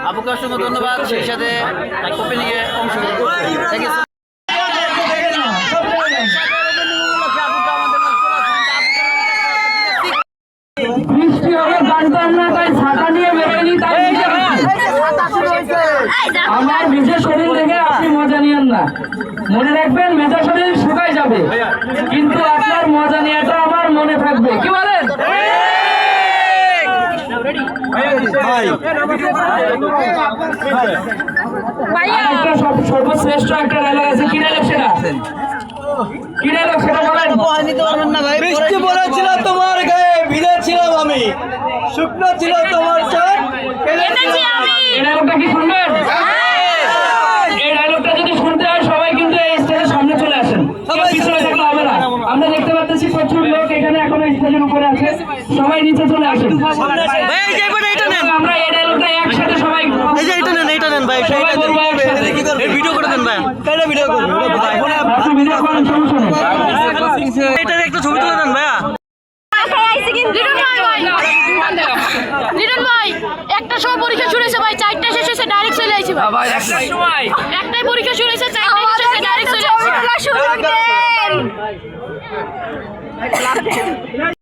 আপুকে অসংখ্য ধন্যবাদ, সেই সাথে ওপেনিংয়ে অংশগ্রহণ করতে। বৃষ্টি হবে জানতাম না, তাই ছাতা নিয়ে বেরোয়নি। তাই আমার ভিজে শরীর দেখে আপনি মজা নিয়েন না। মনে রাখবেন ভেজা শরীর শুকাই যাবে, কিন্তু আপনার মজা নেওয়াটা আমার মনে থাকবে। কি বলেন? সর্বশ্রেষ্ঠ একটা ডায়লগ আছে, কি ডায়লগ সেটা? কি ডায়লগ সেটা বলেন? বৃষ্টি পড়েছিল তোমার গায়ে, ভিজেছিলাম আমি, শুকনো ছিল তোমার চোখ। এই ডায়লগটা কি শুনবেন? এই ডায়লগটা যদি শুনতে হয় সবাই কিন্তু এই স্টেজের সামনে চলে আসেন, কেউ পিছনে থাকলে হবে না। আমরা দেখতে পাচ্ছি প্রচুর লোক এখানে এখনো স্টেজের উপরে আছে, সবাই নিচে চলে আসেন। আমরা এই ডায়লগটা একসাথে সবাই ভিডিও করে দেন ভাই, ভিডিও করবেন, ভিডিও করেন, সমস্যা নেই। এটা একটু ছবি তুলে দেন ভাইয়া। লিটন ভাই, একটা সময় পরীক্ষা শুরু হয়েছে ভাই, 4টা শেষ হয়েছে, ডাইরেক্ট চলে আইছি ভাই। একটাই পরীক্ষা শুরু হয়েছে, 4টা শেষ হয়েছে, ডাইরেক্ট চলে আইছি।